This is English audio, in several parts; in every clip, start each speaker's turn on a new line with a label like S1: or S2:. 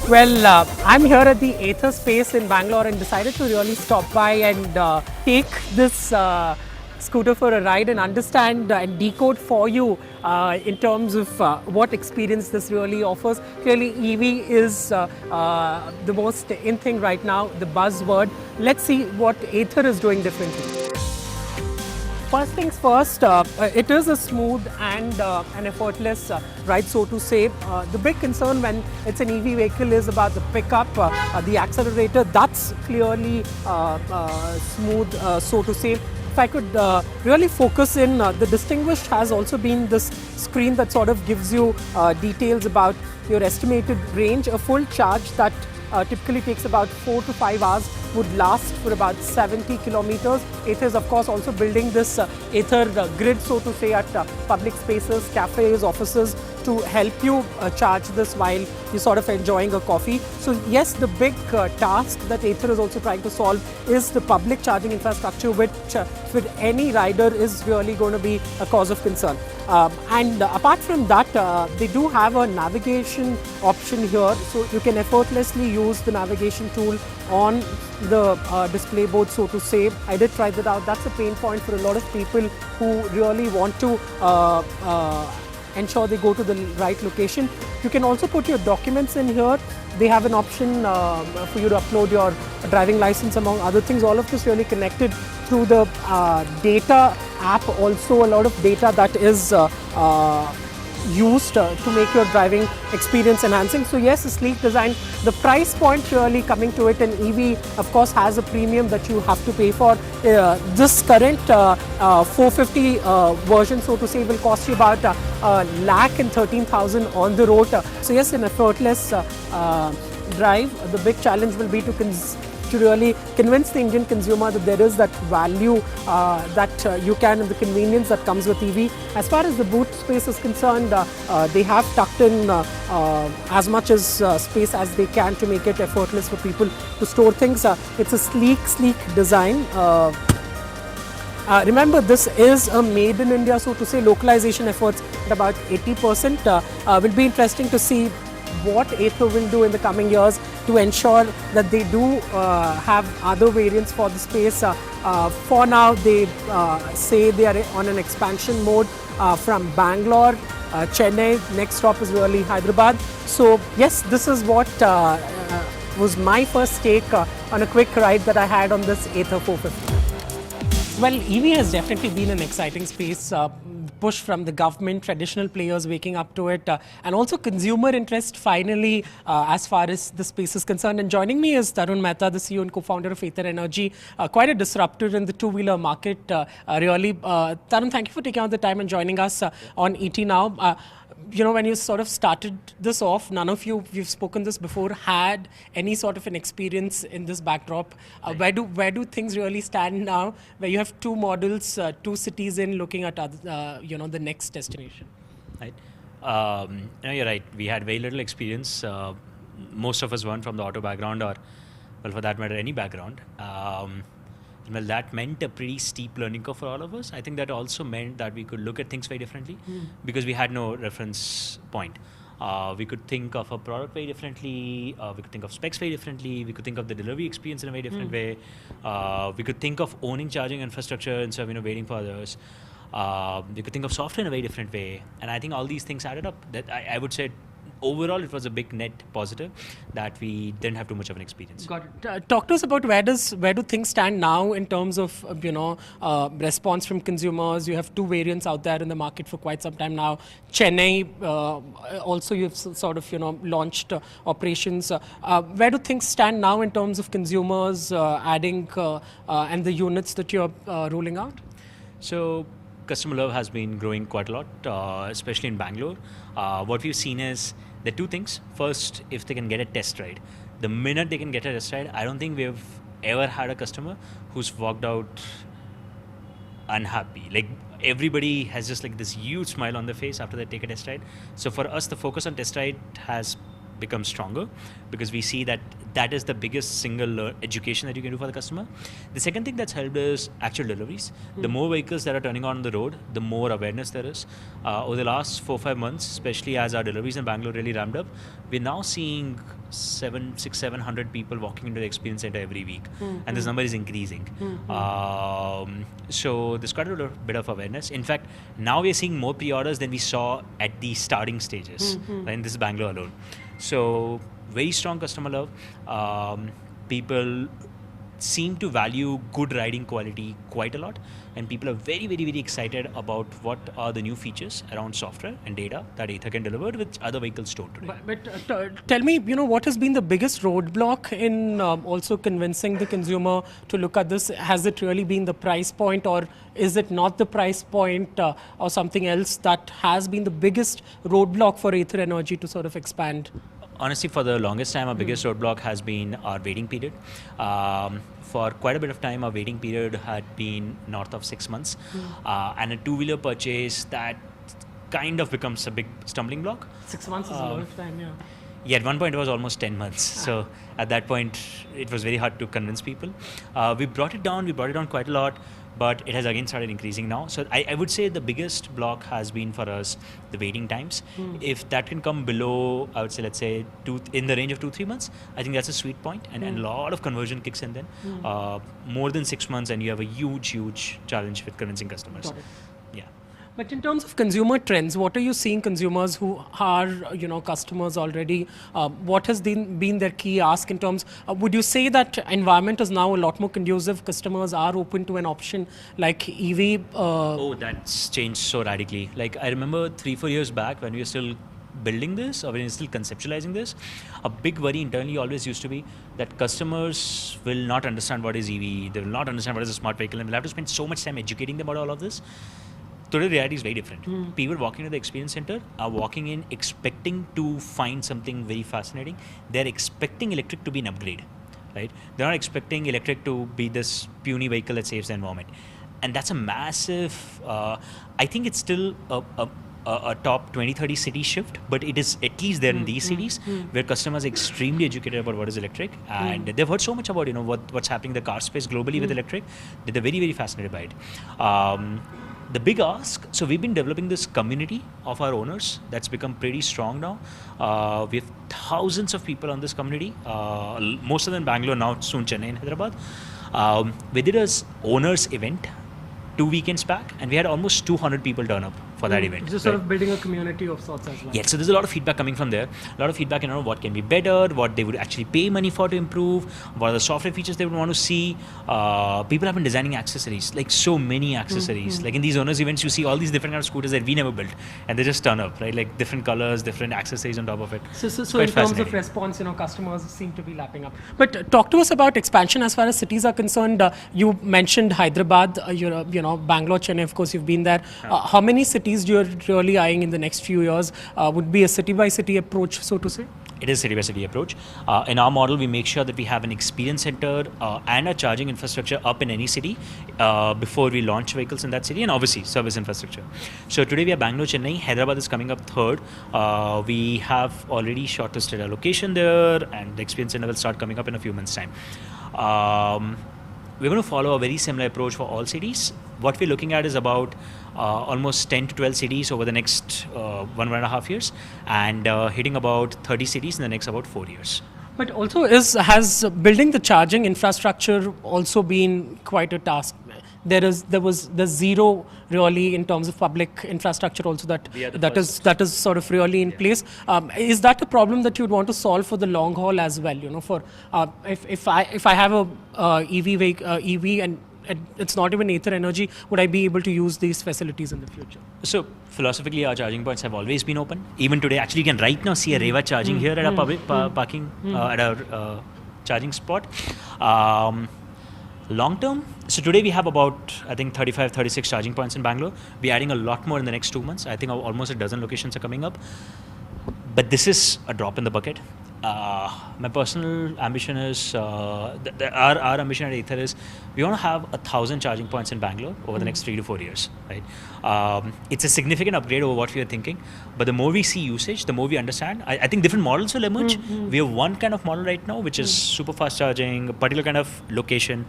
S1: Well, I'm here at the Ather space in Bangalore and decided to really stop by and take this scooter for a ride and understand and decode for you in terms of what experience this really offers. Clearly, EV is the most in thing right now, the buzzword. Let's see what Ather is doing differently. First things first, it is a smooth and an effortless ride, so to say. The big concern when it's an EV vehicle is about the pickup, the accelerator. That's clearly smooth, so to say. If I could really focus in, the distinguished has also been this screen that sort of gives you details about your estimated range. A full charge that typically takes about 4 to 5 hours would last for about 70 kilometers. Ather is of course also building this Ather grid, so to say, at public spaces, cafes, offices to help you charge this while you're sort of enjoying a coffee. So yes, the big task that Ather is also trying to solve is the public charging infrastructure, which for any rider is really going to be a cause of concern. And apart from that, they do have a navigation option here, so you can effortlessly use the navigation tool on the display board, so to say. I did try that out. That's a pain point for a lot of people who really want to ensure they go to the right location. You can also put your documents in here. They have an option for you to upload your driving license, among other things. All of this really connected through the data app. Also a lot of data that is used to make your driving experience enhancing. So yes, a sleek design. The price point really coming to it, and EV of course has a premium that you have to pay for. This current 450 version, so to say, will cost you about $1,13,000 on the road. So yes, an effortless drive. The big challenge will be to really convince the Indian consumer that there is that value that you can, and the convenience that comes with EV. As far as the boot space is concerned, they have tucked in as much as space as they can to make it effortless for people to store things. It's a sleek design. Remember, this is a made in India, so to say. Localization efforts at about 80%. Will be interesting to see what Ather will do in the coming years to ensure that they do have other variants for the space. For now, they say they are on an expansion mode from Bangalore, Chennai. Next stop is really Hyderabad. So yes, this is what was my first take on a quick ride that I had on this Ather 450. Well, EV has definitely been an exciting space. Push from the government, traditional players waking up to it, and also consumer interest finally as far as the space is concerned. And joining me is Tarun Mehta, the CEO and co-founder of Ather Energy, quite a disruptor in the two-wheeler market, really. Tarun, thank you for taking out the time and joining us on ET Now. You know, when you sort of started this off, none of you, we've spoken this before, had any sort of an experience in this backdrop. Right. Where do things really stand now, where you have two models, two cities in looking at the next destination?
S2: Right. No, you're right. We had very little experience. Most of us weren't from the auto background, or, well, for that matter, any background. Well, that meant a pretty steep learning curve for all of us. I think that also meant that we could look at things very differently because we had no reference point. We could think of a product very differently. We could think of specs very differently. We could think of the delivery experience in a very different way. We could think of owning charging infrastructure instead of waiting for others. We could think of software in a very different way. And I think all these things added up. That I would say overall, it was a big net positive that we didn't have too much of an experience.
S1: Got it. Talk to us about where do things stand now in terms of response from consumers. You have two variants out there in the market for quite some time now. Chennai, also you've sort of launched operations. Where do things stand now in terms of consumers adding and the units that you're rolling out?
S2: So customer love has been growing quite a lot, especially in Bangalore. What we've seen is there are two things. First, if they can get a test ride. The minute they can get a test ride, I don't think we've ever had a customer who's walked out unhappy. Like, everybody has just like this huge smile on their face after they take a test ride. So for us, the focus on test ride has become stronger, because we see that that is the biggest single education that you can do for the customer. The second thing that's helped is actual deliveries. The more vehicles that are turning on the road, the more awareness there is. Over the last 4-5 months, especially as our deliveries in Bangalore really ramped up, we're now seeing 700 people walking into the experience center every week, and this number is increasing. So there's quite a bit of awareness. In fact, now we're seeing more pre-orders than we saw at the starting stages. And this is Bangalore alone. So very strong customer love. People seem to value good riding quality quite a lot, and people are very, very, very excited about what are the new features around software and data that Ather can deliver, which other vehicles don't today.
S1: But tell me, what has been the biggest roadblock in also convincing the consumer to look at this? Has it really been the price point, or is it not the price point, or something else that has been the biggest roadblock for Ather Energy to sort of expand?
S2: Honestly, for the longest time, our biggest roadblock has been our waiting period. For quite a bit of time, our waiting period had been north of 6 months. And a two-wheeler purchase, that kind of becomes a big stumbling block.
S1: 6 months is a lot of time, yeah.
S2: Yeah, at one point it was almost 10 months. So at that point, it was very hard to convince people. We brought it down quite a lot, but it has again started increasing now. So I would say the biggest block has been for us the waiting times. If that can come below, I would say, let's say, in the range of 2-3 months, I think that's a sweet point, and a lot of conversion kicks in then. More than 6 months, and you have a huge challenge with convincing customers. Yeah.
S1: But in terms of consumer trends, what are you seeing consumers who are, customers already? What has been their key ask in terms? Would you say that environment is now a lot more conducive? Customers are open to an option like EV?
S2: That's changed so radically. Like, I remember 3-4 years back when we were still building this, or when we were still conceptualizing this, a big worry internally always used to be that customers will not understand what is EV, they will not understand what is a smart vehicle, and we'll have to spend so much time educating them about all of this. Today, the reality is very different. People walking to the experience center are walking in expecting to find something very fascinating. They're expecting electric to be an upgrade, right? They're not expecting electric to be this puny vehicle that saves the environment. And that's a massive, I think it's still a top 20-30 city shift, but it is at least there in these cities where customers are extremely educated about what is electric, and they've heard so much about what's happening in the car space globally with electric that they're very, very fascinated by it. The big ask, so we've been developing this community of our owners that's become pretty strong now. We have thousands of people on this community, most of them in Bangalore, now soon Chennai and Hyderabad. We did an owners event 2 weekends back, and we had almost 200 people turn up for that event.
S1: Just sort of building a community of sorts as well.
S2: Yeah, so there's a lot of feedback coming from there. A lot of feedback, what can be better, what they would actually pay money for to improve, what are the software features they would want to see. People have been designing accessories, like so many accessories. Like in these owners events, you see all these different kind of scooters that we never built, and they just turn up, right? Like different colors, different accessories on top of it.
S1: So in terms of response, customers seem to be lapping up. But talk to us about expansion as far as cities are concerned. You mentioned Hyderabad, Bangalore, Chennai, of course, you've been there. How many cities do you really eyeing in the next few years? Would be a city-by-city approach, so to say?
S2: It is a city-by-city approach. In our model, we make sure that we have an experience center and a charging infrastructure up in any city before we launch vehicles in that city, and obviously service infrastructure. So today we are Bangalore, Chennai. Hyderabad is coming up third. We have already shortlisted a location there, and the experience center will start coming up in a few months' time. We're going to follow a very similar approach for all cities. What we're looking at is about almost 10 to 12 cities over the next 1.5 years, and hitting about 30 cities in the next about 4 years.
S1: But also, has building the charging infrastructure also been quite a task? There's zero really in terms of public infrastructure also that is sort of really in place. Is that a problem that you'd want to solve for the long haul as well? For if I have a EV and it's not even Ather Energy, would I be able to use these facilities in the future?
S2: So philosophically, our charging points have always been open. Even today, actually, you can right now see a Reva charging here at our public parking at our charging spot. Long term, so today we have about, I think, 35, 36 charging points in Bangalore. We're adding a lot more in the next 2 months. I think almost a dozen locations are coming up. But this is a drop in the bucket. my personal ambition is our ambition at Ather is we want to have 1,000 charging points in Bangalore over the next 3 to 4 years. Right? It's a significant upgrade over what we are thinking, but the more we see usage, the more we understand. I think different models will emerge. We have one kind of model right now, which is super fast charging, a particular kind of location.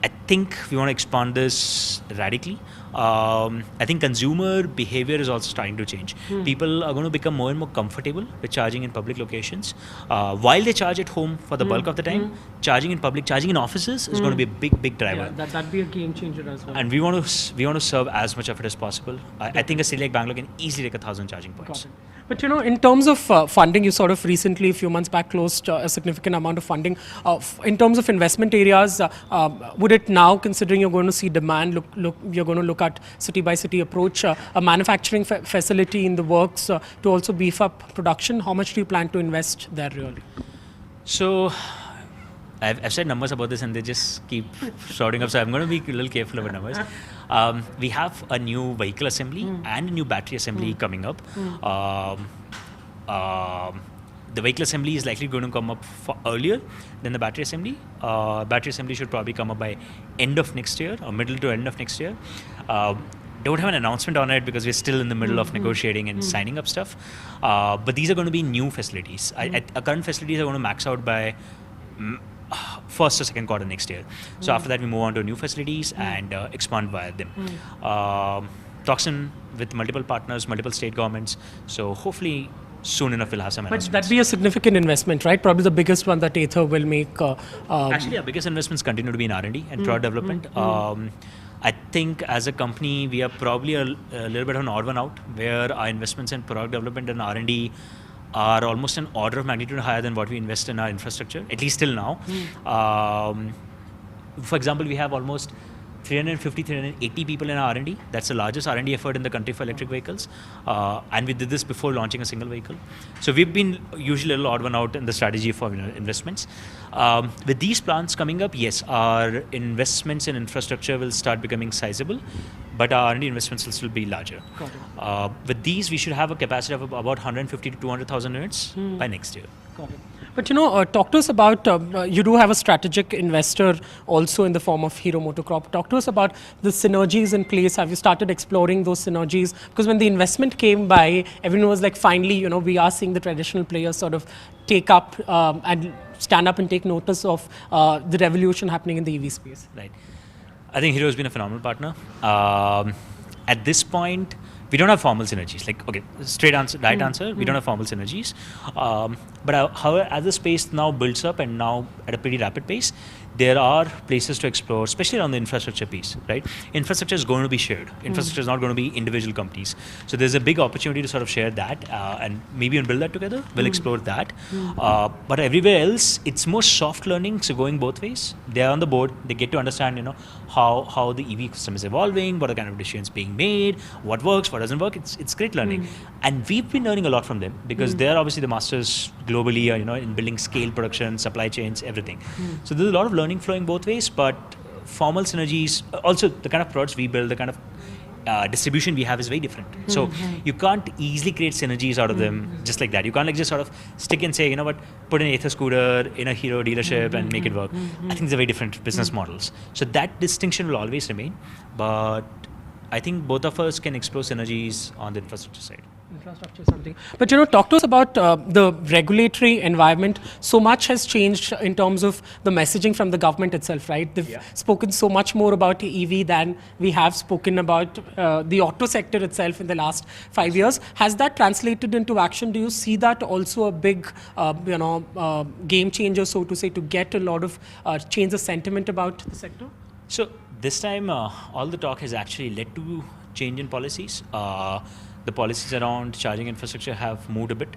S2: I think we want to expand this radically. I think consumer behavior is also starting to change. People are going to become more and more comfortable with charging in public locations. While they charge at home for the bulk of the time, charging in public, charging in offices is going to be a big driver.
S1: Yeah, that'd be a game changer as well.
S2: And we want to serve as much of it as possible. I think a city like Bangalore can easily take 1,000 charging points.
S1: But in terms of funding, you sort of recently, a few months back, closed a significant amount of funding. In terms of investment areas, would it now, considering you're going to see demand, you're going to look at city by city approach, a manufacturing facility in the works to also beef up production? How much do you plan to invest there really?
S2: So I've said numbers about this and they just keep shouting up, so I'm going to be a little careful about numbers. We have a new vehicle assembly and a new battery assembly coming up. The vehicle assembly is likely going to come up earlier than the battery assembly. Battery assembly should probably come up by end of next year or middle to end of next year. Don't have an announcement on it because we're still in the middle of negotiating and signing up stuff. But these are going to be new facilities. Our current facilities are going to max out by first or second quarter next year. So after that, we move on to new facilities and expand via them. Talks in with multiple partners, multiple state governments. So hopefully soon enough we'll have some announcements.
S1: But that'd be a significant investment, right? Probably the biggest one that Ather will make.
S2: Actually, our biggest investments continue to be in R&D and product development. I think as a company, we are probably a little bit of an odd one out, where our investments in product development and R&D are almost an order of magnitude higher than what we invest in our infrastructure, at least till now. For example, we have almost 350, 380 people in our R&D. That's the largest R&D effort in the country for electric vehicles. And we did this before launching a single vehicle. So we've been usually a little odd one out in the strategy for investments. With these plans coming up, yes, our investments in infrastructure will start becoming sizable, but our R&D investments will still be larger. With these, we should have a capacity of about 150 to 200,000 units by next year.
S1: Got it. But talk to us about, you do have a strategic investor also in the form of Hero Motocorp. Talk to us about the synergies in place. Have you started exploring those synergies? Because when the investment came by, everyone was like, finally, we are seeing the traditional players sort of take up and stand up and take notice of the revolution happening in the EV space.
S2: Right. I think Hero has been a phenomenal partner. At this point, we don't have formal synergies. Like, okay, straight answer, direct answer, we don't have formal synergies. But however, as the space now builds up and now at a pretty rapid pace, there are places to explore, especially on the infrastructure piece, right? Infrastructure is going to be shared. Infrastructure is not going to be individual companies. So there's a big opportunity to sort of share that and maybe build that together. We'll explore that. But everywhere else, it's more soft learning, so going both ways. They're on the board. They get to understand, how the EV system is evolving, what are the kind of decisions being made, what works, what doesn't work. It's great learning. And we've been learning a lot from them because they're obviously the masters globally, in building scale production, supply chains, everything. So there's a lot of learning flowing both ways, but formal synergies, also the kind of products we build, the kind of distribution we have is very different. So you can't easily create synergies out of them just like that. You can't just sort of stick and say, put an Ather scooter in a Hero dealership and make it work. I think they're very different business models. So that distinction will always remain, but I think both of us can explore synergies on the infrastructure side.
S1: Infrastructure something. But talk to us about the regulatory environment. So much has changed in terms of the messaging from the government itself, right? They've spoken so much more about EV than we have spoken about the auto sector itself in the last 5 years. Has that translated into action? Do you see that also a big, game changer, so to say, to get a lot of change the sentiment about the sector?
S2: So this time, all the talk has actually led to change in policies. The policies around charging infrastructure have moved a bit.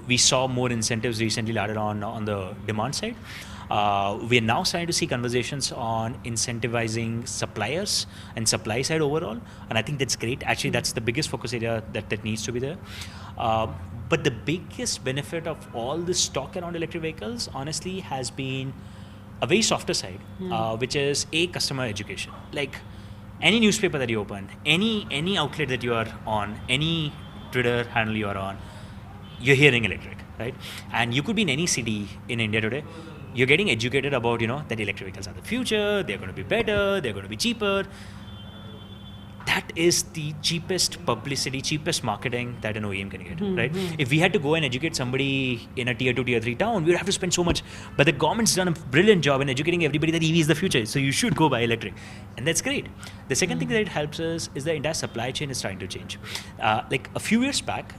S2: We saw more incentives recently laddered on the demand side. We are now starting to see conversations on incentivizing suppliers and supply side overall. And I think that's great. Actually, that's the biggest focus area that needs to be there. But the biggest benefit of all this talk around electric vehicles, honestly, has been a very softer side, which is customer education. Like, any newspaper that you open, any outlet that you are on, any Twitter handle you are on, you're hearing electric. right? And you could be in any city in India today. You're getting educated about, that electric vehicles are the future, they're going to be better, they're going to be cheaper. That is the cheapest publicity, cheapest marketing that an OEM can get, right? If we had to go and educate somebody in a tier 2, tier 3 town, we would have to spend so much. But the government's done a brilliant job in educating everybody that EV is the future, so you should go buy electric. And that's great. The second thing that it helps us is the entire supply chain is trying to change. Like a few years back,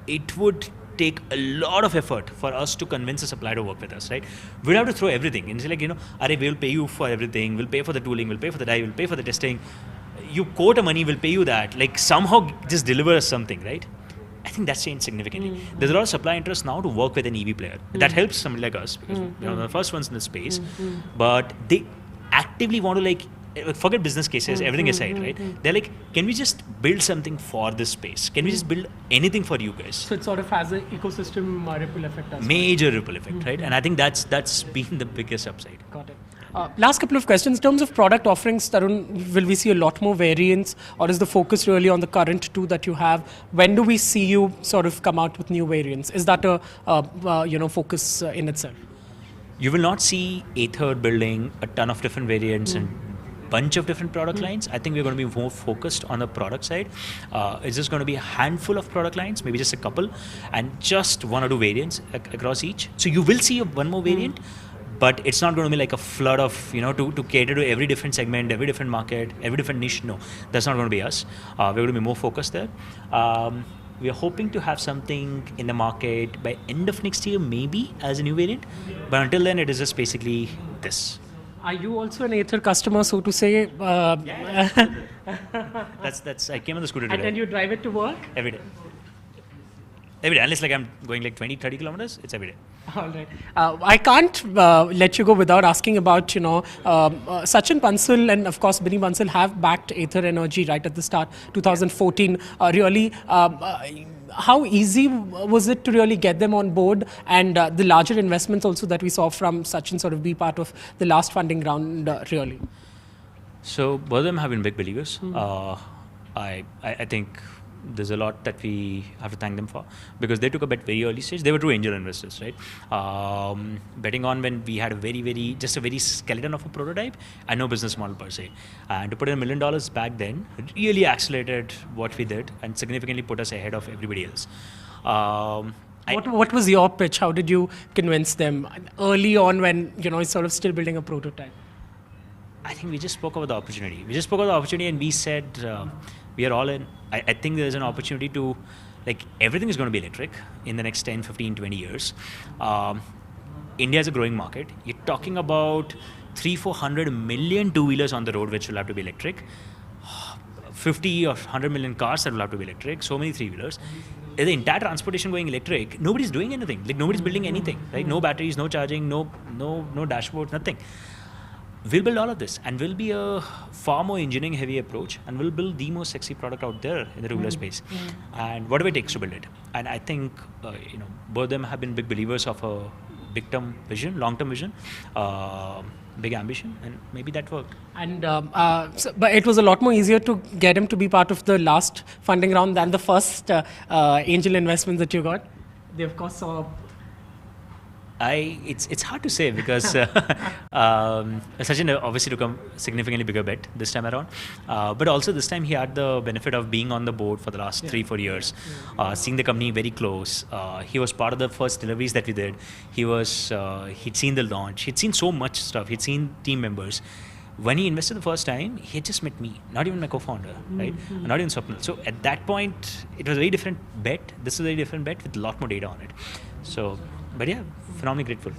S2: it would take a lot of effort for us to convince a supplier to work with us, right? We'd have to throw everything. And it's like, we'll pay you for everything, we'll pay for the tooling, we'll pay for the die, we'll pay for the testing. You quote a money, we'll pay you that. Like somehow just deliver us something, right? I think that's changed significantly. There's a lot of supply interest now to work with an EV player. That helps somebody like us because we're the first ones in the space. But they actively want to forget business cases, everything aside, right? They're like, can we just build something for this space? Can we just build anything for you guys?
S1: So it sort of has an ecosystem ripple effect as well.
S2: Major ripple effect, right? And I think that's been the biggest upside.
S1: Got it. Last couple of questions. In terms of product offerings, Tarun, will we see a lot more variants, or is the focus really on the current two that you have? When do we see you sort of come out with new variants? Is that a focus in itself?
S2: You will not see Ather building a ton of different variants and bunch of different product lines. I think we're going to be more focused on the product side. It's just going to be a handful of product lines, maybe just a couple, and just one or two variants across each. So you will see one more variant. But it's not going to be like a flood of, to cater to every different segment, every different market, every different niche. No, that's not going to be us. We're going to be more focused there. We are hoping to have something in the market by end of next year, maybe as a new variant. But until then, it is just basically this.
S1: Are you also an Ather customer, so to say?
S2: That's. I came on the scooter today.
S1: And then you drive it to work?
S2: Every day. Every day. Unless I'm going 20, 30 kilometers, it's every day.
S1: All right. I can't let you go without asking about, Sachin Bansal and of course Binny Bansal have backed Ather Energy right at the start, 2014. How easy was it to really get them on board, and the larger investments also that we saw from Sachin sort of be part of the last funding round really?
S2: So both of them have been big believers. I think there's a lot that we have to thank them for, because they took a bet very early stage. They were true angel investors, right? Betting on when we had a very skeleton of a prototype and no business model per se. And to put in $1 million back then really accelerated what we did and significantly put us ahead of everybody else.
S1: What was your pitch? How did you convince them early on when, it's sort of still building a prototype?
S2: I think we just spoke about the opportunity. And we said, we are all in. I think there's an opportunity to, everything is going to be electric in the next 10, 15, 20 years. India is a growing market. You're talking about 300-400 million two-wheelers on the road which will have to be electric. 50 or 100 million cars that will have to be electric. So many three-wheelers. The entire transportation going electric, nobody's doing anything. Nobody's building anything, right? No batteries, no charging, no dashboards, nothing. We'll build all of this, and we'll be a far more engineering heavy approach, and we'll build the most sexy product out there in the two-wheeler space. And whatever it takes to build it. And I think both of them have been big believers of a big-term vision, long-term vision, big ambition, and maybe that worked.
S1: And but it was a lot more easier to get him to be part of the last funding round than the first angel investments that you got. They of course saw.
S2: It's hard to say because Sachin obviously took a significantly bigger bet this time around, but also this time he had the benefit of being on the board for the last 3-4 years, seeing the company very close. He was part of the first deliveries that we did. He'd seen the launch. He'd seen so much stuff. He'd seen team members. When he invested the first time, he had just met me, not even my co-founder, right? Not even Swapnil. So at that point, it was a very different bet. This is a very different bet with a lot more data on it. So. But yeah, phenomenally grateful.